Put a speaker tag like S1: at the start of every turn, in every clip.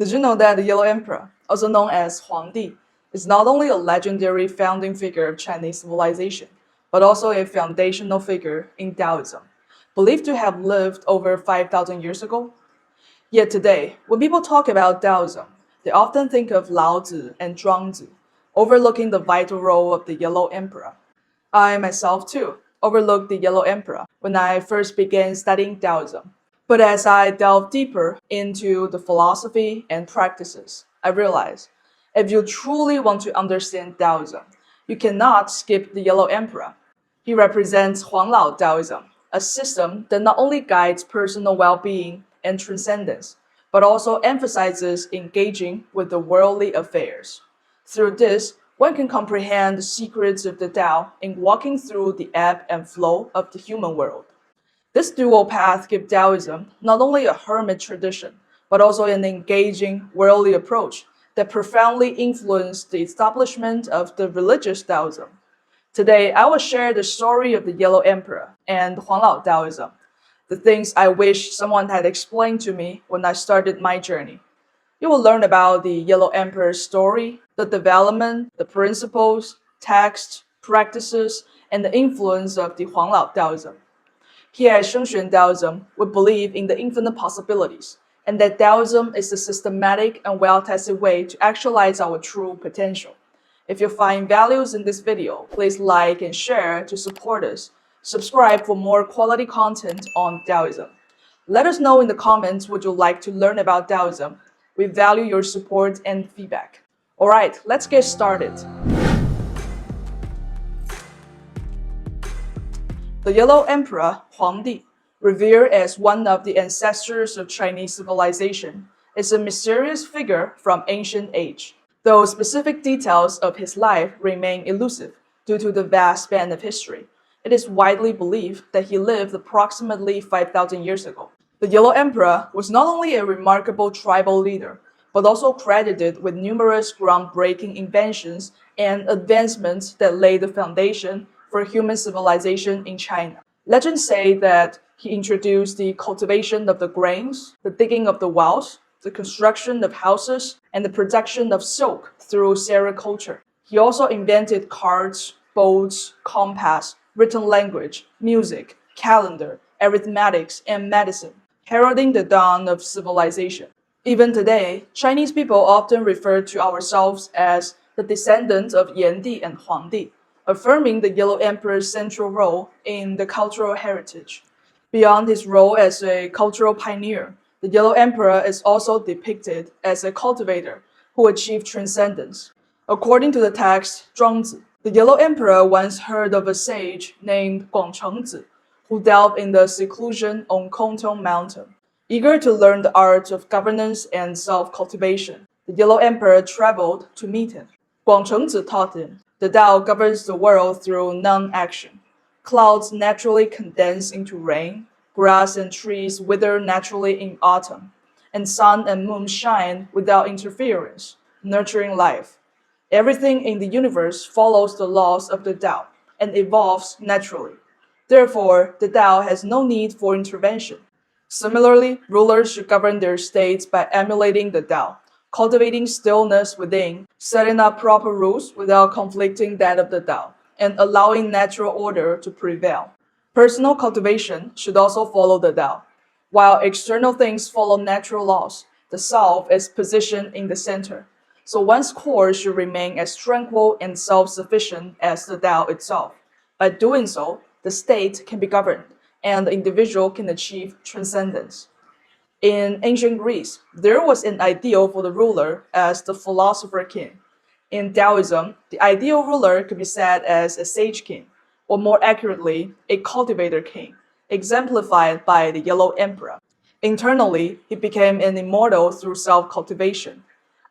S1: Did you know that the Yellow Emperor, also known as Huangdi, is not only a legendary founding figure of Chinese civilization, but also a foundational figure in Taoism, believed to have lived over 5,000 years ago? Yet today, when people talk about Taoism, they often think of Laozi and Zhuangzi, overlooking the vital role of the Yellow Emperor. I myself, too, overlooked the Yellow Emperor when I first began studying Taoism. But as I delved deeper into the philosophy and practices, I realized if you truly want to understand Taoism, you cannot skip the Yellow Emperor. He represents Huang-Lao Taoism, a system that not only guides personal well-being and transcendence, but also emphasizes engaging with the worldly affairs. Through this, one can comprehend the secrets of the Tao in walking through the ebb and flow of the human world. This dual path gives Taoism not only a hermit tradition, but also an engaging, worldly approach that profoundly influenced the establishment of the religious Taoism. Today, I will share the story of the Yellow Emperor and Huang-Lao Taoism, the things I wish someone had explained to me when I started my journey. You will learn about the Yellow Emperor's story, the development, the principles, texts, practices, and the influence of the Huang-Lao Taoism. Here at Shengxuan Daoism, we believe in the infinite possibilities, and that Daoism is a systematic and well-tested way to actualize our true potential. If you find values in this video, please like and share to support us. Subscribe for more quality content on Daoism. Let us know in the comments what you'd like to learn about Daoism. We value your support and feedback. Alright, let's get started. The Yellow Emperor, Huangdi, revered as one of the ancestors of Chinese civilization, is a mysterious figure from ancient age. Though specific details of his life remain elusive due to the vast span of history, it is widely believed that he lived approximately 5,000 years ago. The Yellow Emperor was not only a remarkable tribal leader, but also credited with numerous groundbreaking inventions and advancements that laid the foundation for human civilization in China. Legends say that he introduced the cultivation of the grains, the digging of the wells, the construction of houses, and the production of silk through sericulture. He also invented cards, boats, compass, written language, music, calendar, arithmetics, and medicine, heralding the dawn of civilization. Even today, Chinese people often refer to ourselves as the descendants of Yuandi and Huangdi, affirming the Yellow Emperor's central role in the cultural heritage. Beyond his role as a cultural pioneer, the Yellow Emperor is also depicted as a cultivator who achieved transcendence. According to the text Zhuangzi, the Yellow Emperor once heard of a sage named Shengxuan, who delved in the seclusion on Kongtong Mountain. Eager to learn the art of governance and self-cultivation, the Yellow Emperor traveled to meet him. Shengxuan taught him, the Tao governs the world through non-action. Clouds naturally condense into rain, grass and trees wither naturally in autumn, and sun and moon shine without interference, nurturing life. Everything in the universe follows the laws of the Tao and evolves naturally. Therefore, the Tao has no need for intervention. Similarly, rulers should govern their states by emulating the Tao, cultivating stillness within, setting up proper rules without conflicting that of the Tao, and allowing natural order to prevail. Personal cultivation should also follow the Tao. While external things follow natural laws, the self is positioned in the center. So one's core should remain as tranquil and self-sufficient as the Tao itself. By doing so, the state can be governed, and the individual can achieve transcendence. In ancient Greece, there was an ideal for the ruler as the philosopher king. In Taoism, the ideal ruler could be said as a sage king, or more accurately, a cultivator king, exemplified by the Yellow Emperor. Internally, he became an immortal through self-cultivation.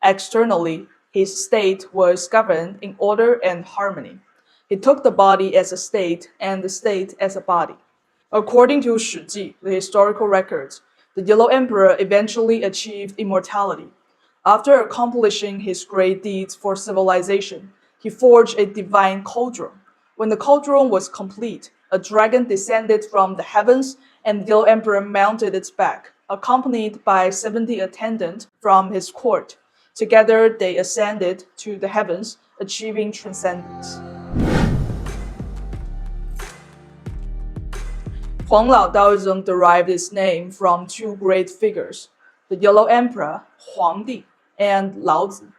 S1: Externally, his state was governed in order and harmony. He took the body as a state and the state as a body. According to Shiji, the historical records, the Yellow Emperor eventually achieved immortality. After accomplishing his great deeds for civilization, he forged a divine cauldron. When the cauldron was complete, a dragon descended from the heavens and the Yellow Emperor mounted its back. accompanied by 70 attendants from his court. Together, they ascended to the heavens, achieving transcendence. Huang-Lao Taoism derived its name from two great figures, the Yellow Emperor, Huangdi, and Laozi.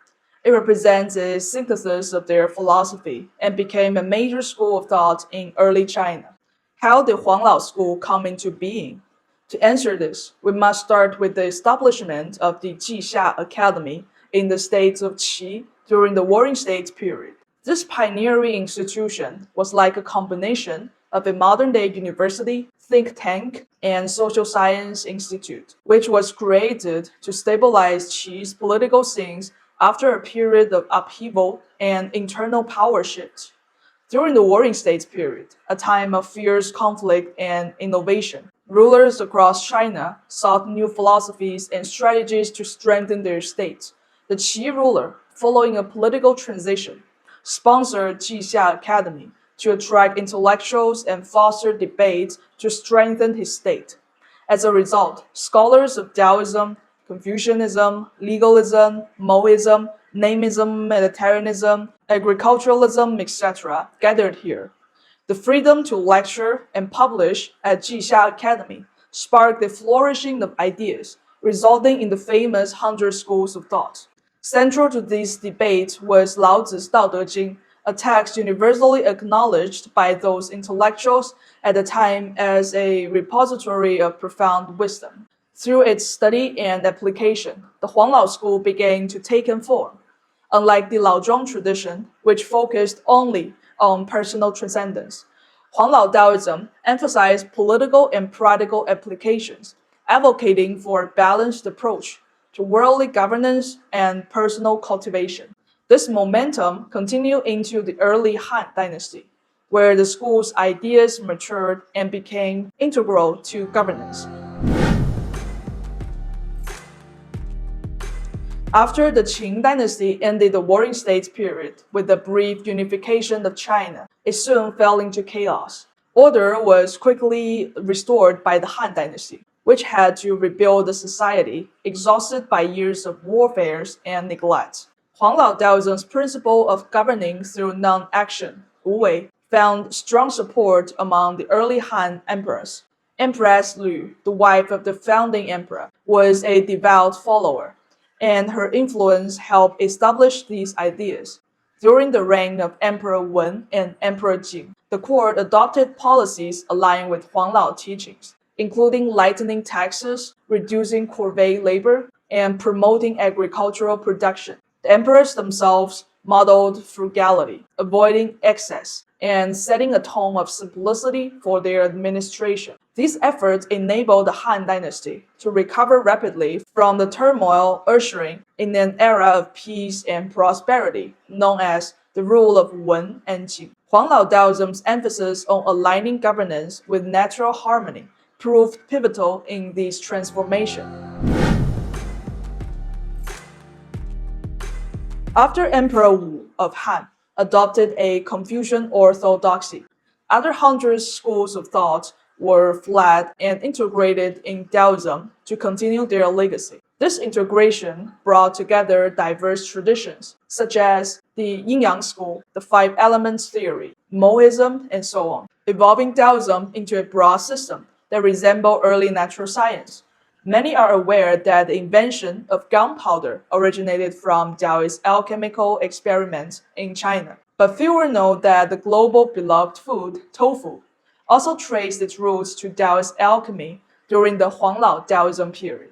S1: It represents a synthesis of their philosophy and became a major school of thought in early China. How did Huang-Lao school come into being? To answer this, we must start with the establishment of the II.i Academy in the states of Qi during the Warring States period. This pioneering institution was like a combination of a modern-day university, think tank, and social science institute, which was created to stabilize Qi's political scenes after a period of upheaval and internal power shifts. During the Warring States period, a time of fierce conflict and innovation, rulers across China sought new philosophies and strategies to strengthen their states. The Qi ruler, following a political transition, sponsored II.i Academy to attract intellectuals and foster debates to strengthen his state. As a result, scholars of Daoism, Confucianism, legalism, Mohism, Namism, Militarianism, agriculturalism, etc., gathered here. The freedom to lecture and publish at II.i Academy sparked the flourishing of ideas, resulting in the famous 100 schools of thought. Central to these debates was Laozi's Daoism, a text universally acknowledged by those intellectuals at the time as a repository of profound wisdom. Through its study and application, the Huang-Lao school began to take form. Unlike the Laozhong tradition, which focused only on personal transcendence, Huang-Lao Taoism emphasized political and practical applications, advocating for a balanced approach to worldly governance and personal cultivation. This momentum continued into the early Han Dynasty, where the school's ideas matured and became integral to governance. After the Qing dynasty ended the Warring States period with the brief unification of China, it soon fell into chaos. Order was quickly restored by the Han dynasty, which had to rebuild the society exhausted by years of warfares and neglect. Huang-Lao Taoism's principle of governing through non-action, wu-wei, found strong support among the early Han emperors. Empress Lu, the wife of the founding emperor, was a devout follower, and her influence helped establish these ideas. During the reign of Emperor Wen and Emperor Jing, the court adopted policies aligned with Huang-Lao teachings, including lightening taxes, reducing corvée labor, and promoting agricultural production. The emperors themselves modeled frugality, avoiding excess, and setting a tone of simplicity for their administration. These efforts enabled the Han Dynasty to recover rapidly from the turmoil ushering in an era of peace and prosperity known as the rule of Wen and Jing. Huang-Lao Taoism's emphasis on aligning governance with natural harmony proved pivotal in this transformation. After Emperor Wu of Han adopted a Confucian orthodoxy, other 100 schools of thought were fled and integrated in Daoism to continue their legacy. This integration brought together diverse traditions, such as the Yin-Yang school, the Five Elements theory, Mohism, and so on, evolving Daoism into a broad system that resembled early natural science. Many are aware that the invention of gunpowder originated from Taoist alchemical experiments in China, but fewer know that the global beloved food, tofu, also traced its roots to Taoist alchemy during the Huang-Lao Taoism period.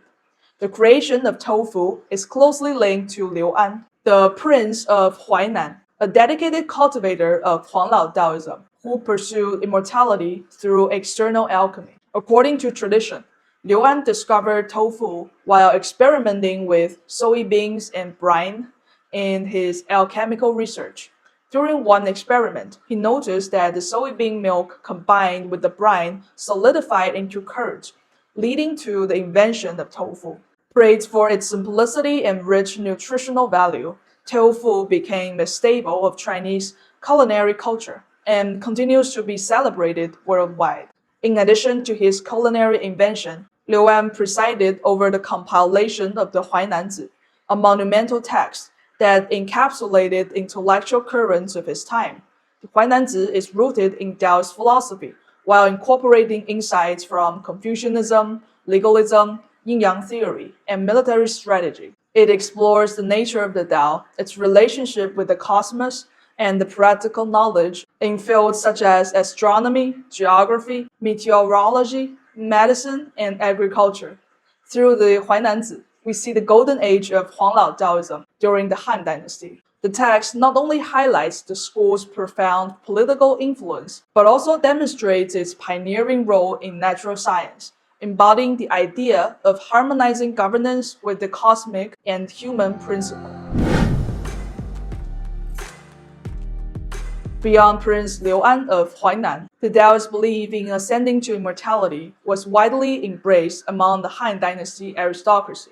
S1: The creation of tofu is closely linked to Liu An, the prince of Huainan, a dedicated cultivator of Huang-Lao Taoism, who pursued immortality through external alchemy. According to tradition, Liu An discovered tofu while experimenting with soybeans and brine in his alchemical research. During one experiment, he noticed that the soybean milk combined with the brine solidified into curd, leading to the invention of tofu. Praised for its simplicity and rich nutritional value, tofu became a staple of Chinese culinary culture and continues to be celebrated worldwide. In addition to his culinary invention, Liu An presided over the compilation of the Huainanzi, a monumental text that encapsulated intellectual currents of his time. The Huainanzi is rooted in Taoist philosophy, while incorporating insights from Confucianism, legalism, yin-yang theory, and military strategy. It explores the nature of the Tao, its relationship with the cosmos, and the practical knowledge in fields such as astronomy, geography, meteorology, medicine, and agriculture. Through the Huainanzi, we see the golden age of Huang-Lao Taoism during the Han Dynasty. The text not only highlights the school's profound political influence, but also demonstrates its pioneering role in natural science, embodying the idea of harmonizing governance with the cosmic and human principle. Beyond Prince Liu An of Huainan, the Taoist belief in ascending to immortality was widely embraced among the Han Dynasty aristocracy,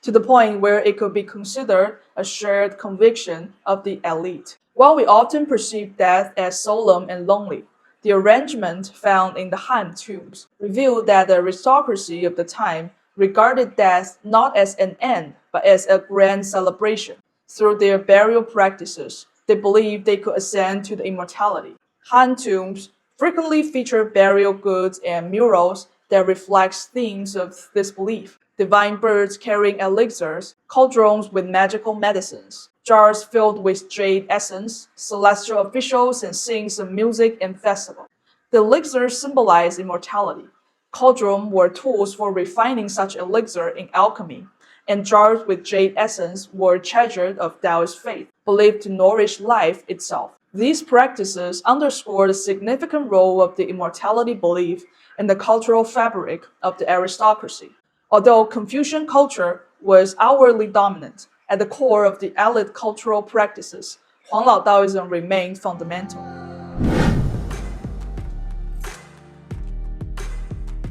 S1: to the point where it could be considered a shared conviction of the elite. While we often perceive death as solemn and lonely, the arrangement found in the Han tombs revealed that the aristocracy of the time regarded death not as an end, but as a grand celebration. Through their burial practices, they believed they could ascend to the immortality. Han tombs frequently feature burial goods and murals that reflect themes of this belief. Divine birds carrying elixirs, cauldrons with magical medicines, jars filled with jade essence, celestial officials and scenes of music and festival. The elixirs symbolize immortality. Cauldrons were tools for refining such elixir in alchemy, and jars with jade essence were treasured of Taoist faith, believed to nourish life itself. These practices underscore the significant role of the immortality belief in the cultural fabric of the aristocracy. Although Confucian culture was outwardly dominant, at the core of the elite cultural practices, Huang-Lao Taoism remained fundamental.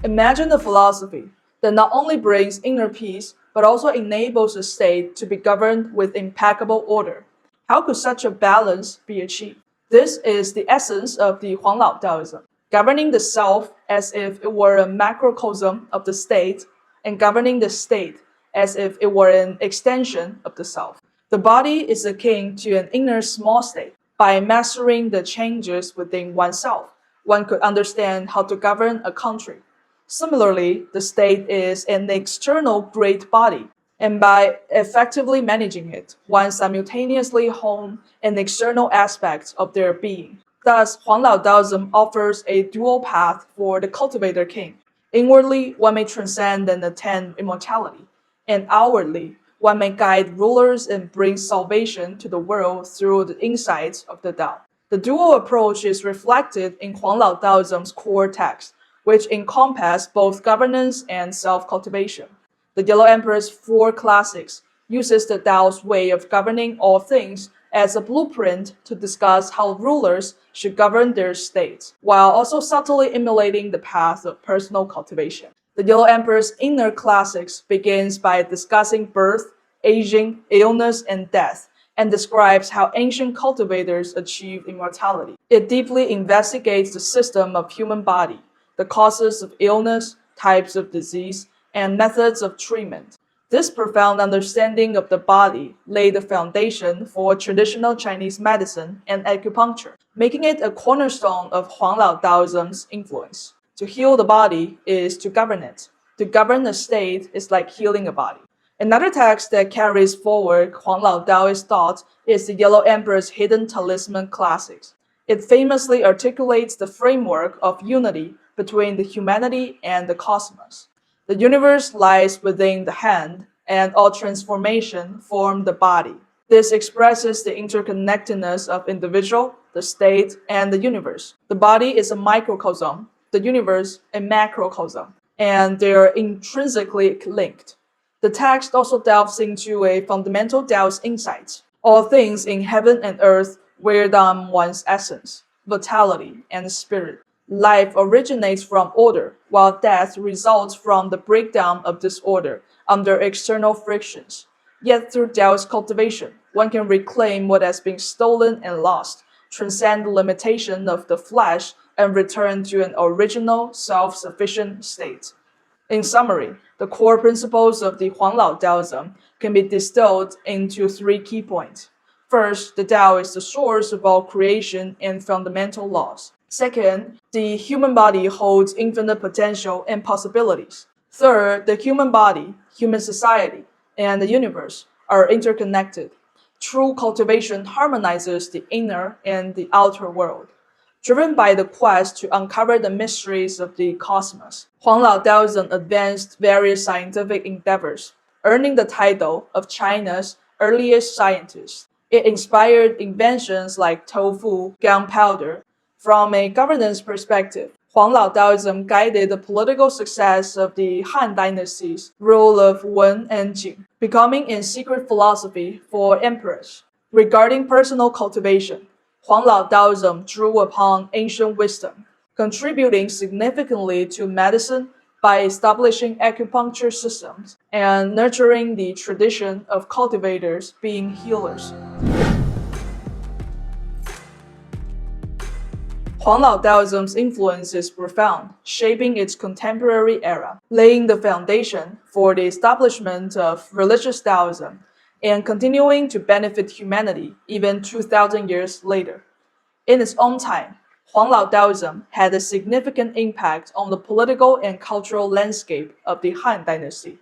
S1: Imagine a philosophy that not only brings inner peace, but also enables a state to be governed with impeccable order. How could such a balance be achieved? This is the essence of the Huang-Lao Taoism, governing the self as if it were a macrocosm of the state, and governing the state as if it were an extension of the self. The body is akin to an inner small state. By mastering the changes within oneself, one could understand how to govern a country. Similarly, the state is an external great body, and by effectively managing it, one simultaneously hone an external aspect of their being. Thus, Huang-Lao Taoism offers a dual path for the cultivator king. Inwardly, one may transcend and attain immortality, and outwardly, one may guide rulers and bring salvation to the world through the insights of the Tao. The dual approach is reflected in Huang-Lao Taoism's core text, which encompass both governance and self-cultivation. The Yellow Emperor's Four Classics uses the Tao's way of governing all things as a blueprint to discuss how rulers should govern their states, while also subtly emulating the path of personal cultivation. The Yellow Emperor's Inner Classics begins by discussing birth, aging, illness, and death, and describes how ancient cultivators achieved immortality. It deeply investigates the system of human body, the causes of illness, types of disease, and methods of treatment. This profound understanding of the body laid the foundation for traditional Chinese medicine and acupuncture, making it a cornerstone of Huang-Lao Taoism's influence. To heal the body is to govern it. To govern a state is like healing a body. Another text that carries forward Huang-Lao Taoist thought is the Yellow Emperor's Hidden Talisman Classics. It famously articulates the framework of unity between the humanity and the cosmos. The universe lies within the hand, and all transformation form the body. This expresses the interconnectedness of individual, the state, and the universe. The body is a microcosm, the universe a macrocosm, and they are intrinsically linked. The text also delves into a fundamental Taoist insight. All things in heaven and earth wear down one's essence, vitality, and spirit. Life originates from order, while death results from the breakdown of disorder under external frictions. Yet through Taoist cultivation, one can reclaim what has been stolen and lost, transcend the limitation of the flesh, and return to an original, self-sufficient state. In summary, the core principles of the Huang-Lao Taoism can be distilled into three key points. First, the Tao is the source of all creation and fundamental laws. Second, the human body holds infinite potential and possibilities. Third, the human body, human society, and the universe are interconnected. True cultivation harmonizes the inner and the outer world. Driven by the quest to uncover the mysteries of the cosmos, Huang-Lao Taoism advanced various scientific endeavors, earning the title of China's earliest scientist. It inspired inventions like tofu, gunpowder. From a governance perspective, Huang-Lao Taoism guided the political success of the Han dynasty's rule of Wen and Jing, becoming a secret philosophy for emperors. Regarding personal cultivation, Huang-Lao Taoism drew upon ancient wisdom, contributing significantly to medicine by establishing acupuncture systems and nurturing the tradition of cultivators being healers. Huang-Lao Taoism's influence is profound, shaping its contemporary era, laying the foundation for the establishment of religious Taoism, and continuing to benefit humanity even 2,000 years later. In its own time, Huang-Lao Taoism had a significant impact on the political and cultural landscape of the Han Dynasty.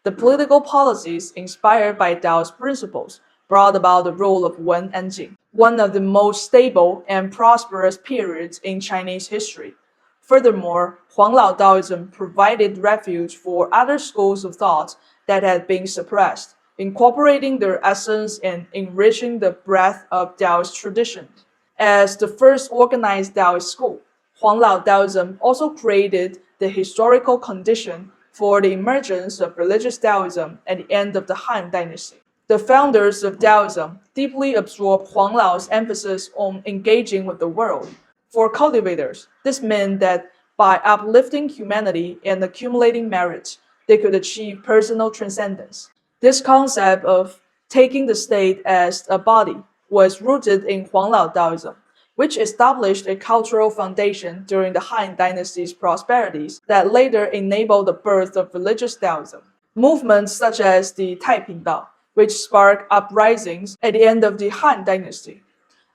S1: The political policies inspired by Tao's principles brought about the rule of Wen and Jing, one of the most stable and prosperous periods in Chinese history. Furthermore, Huang-Lao Taoism provided refuge for other schools of thought that had been suppressed, incorporating their essence and enriching the breadth of Tao's traditions. As the first organized Taoist school, Huang-Lao Taoism also created the historical condition for the emergence of religious Taoism at the end of the Han Dynasty. The founders of Taoism deeply absorbed Huang-Lao's emphasis on engaging with the world. For cultivators, this meant that by uplifting humanity and accumulating merit, they could achieve personal transcendence. This concept of taking the state as a body was rooted in Huang-Lao Taoism, which established a cultural foundation during the Han Dynasty's prosperities that later enabled the birth of religious Taoism. Movements such as the Taiping Dao, which sparked uprisings at the end of the Han Dynasty,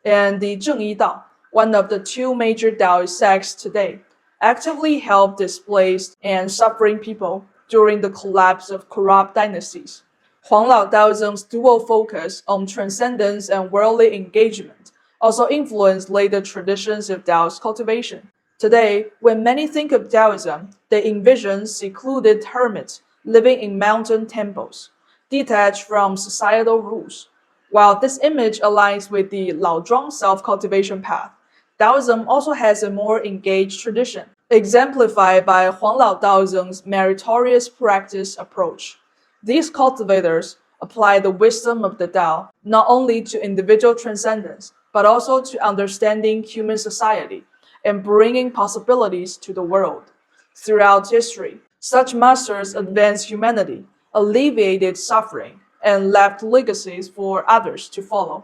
S1: and the II.i Dao, one of the two major Taoist sects today, actively helped displaced and suffering people during the collapse of corrupt dynasties. Huang-Lao Taoism's dual focus on transcendence and worldly engagement also influenced later traditions of Taoist cultivation. Today, when many think of Taoism, they envision secluded hermits living in mountain temples, detached from societal rules. While this image aligns with the Laozhuang self-cultivation path, Taoism also has a more engaged tradition, exemplified by Huang-Lao Taoism's meritorious practice approach. These cultivators apply the wisdom of the Tao not only to individual transcendence, but also to understanding human society and bringing possibilities to the world. Throughout history, such masters advanced humanity, alleviated suffering, and left legacies for others to follow.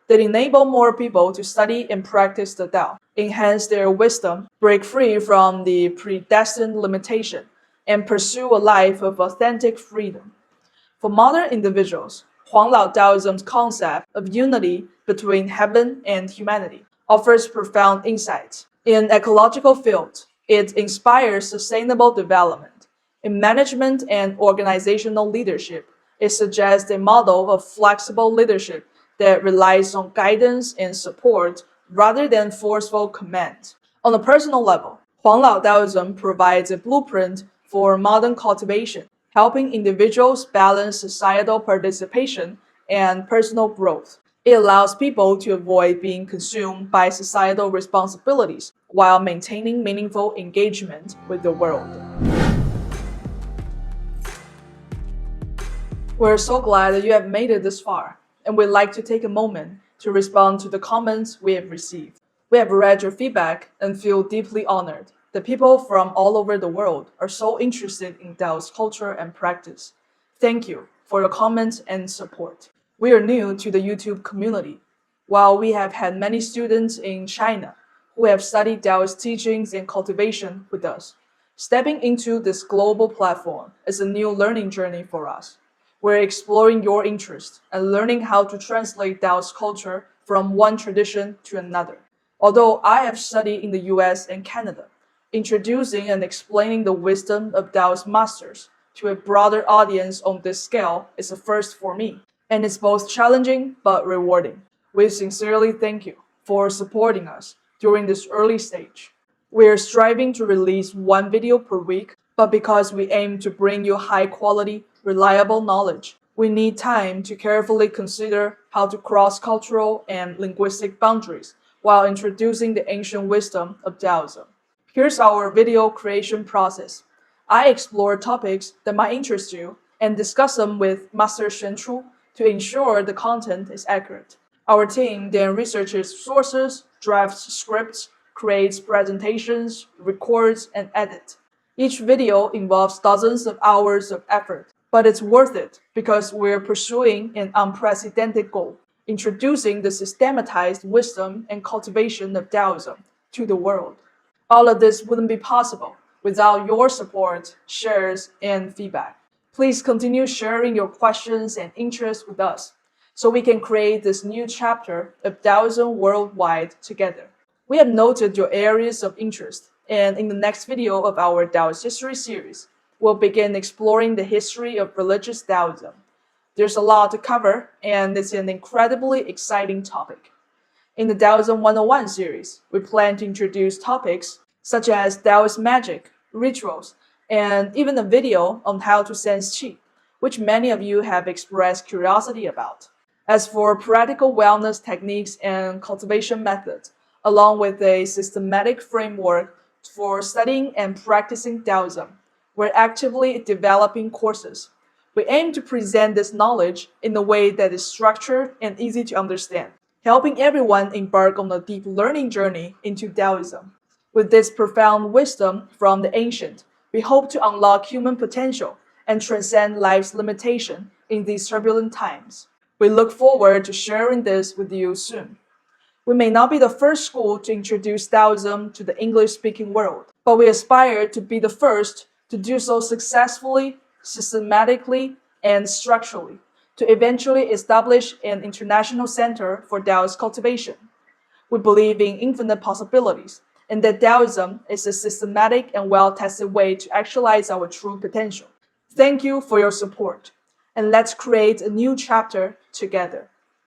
S1: They enable more people to study and practice the Tao, enhance their wisdom, break free from the predestined limitation, and pursue a life of authentic freedom. For modern individuals, Huang-Lao Taoism's concept of unity between heaven and humanity offers profound insights. In ecological fields, it inspires sustainable development. In management and organizational leadership, it suggests a model of flexible leadership that relies on guidance and support rather than forceful command. On a personal level, Huang-Lao Taoism provides a blueprint for modern cultivation, helping individuals balance societal participation and personal growth. It allows people to avoid being consumed by societal responsibilities while maintaining meaningful engagement with the world. We're so glad that you have made it this far, and we'd like to take a moment to respond to the comments we have received. We have read your feedback and feel deeply honored that people from all over the world are so interested in Taoist culture and practice. Thank you for your comments and support. We are new to the YouTube community. While we have had many students in China who have studied Taoist teachings and cultivation with us, Stepping into this global platform is a new learning journey for us. We're exploring your interest and learning how to translate Taoist culture from one tradition to another. Although I have studied in the US and Canada, introducing and explaining the wisdom of Taoist masters to a broader audience on this scale is a first for me, and it's both challenging but rewarding. We sincerely thank you for supporting us during this early stage. We are striving to release one video per week, but because we aim to bring you high quality, reliable knowledge, we need time to carefully consider how to cross cultural and linguistic boundaries while introducing the ancient wisdom of Taoism. Here's our video creation process. I explore topics that might interest you and discuss them with Master Shengxuan to ensure the content is accurate. Our team then researches sources, drafts scripts, creates presentations, records, and edits. Each video involves dozens of hours of effort, but it's worth it because we're pursuing an unprecedented goal, introducing the systematized wisdom and cultivation of Taoism to the world. All of this wouldn't be possible without your support, shares, and feedback. Please continue sharing your questions and interests with us so we can create this new chapter of Taoism worldwide together. We have noted your areas of interest, and in the next video of our Taoist history series, we'll begin exploring the history of religious Taoism. There's a lot to cover, and it's an incredibly exciting topic. In the Daoism 101 series, we plan to introduce topics such as Taoist magic, rituals, and even a video on how to sense qi, which many of you have expressed curiosity about. As for practical wellness techniques and cultivation methods, along with a systematic framework for studying and practicing Taoism, we're actively developing courses. We aim to present this knowledge in a way that is structured and easy to understand, helping everyone embark on a deep learning journey into Taoism. With this profound wisdom from the ancient, we hope to unlock human potential and transcend life's limitation in these turbulent times. We look forward to sharing this with you soon. We may not be the first school to introduce Taoism to the English-speaking world, but we aspire to be the first to do so successfully, systematically, and structurally, to eventually establish an international center for Taoist cultivation. We believe in infinite possibilities, and that Taoism is a systematic and well-tested way to actualize our true potential. Thank you for your support, and let's create a new chapter together.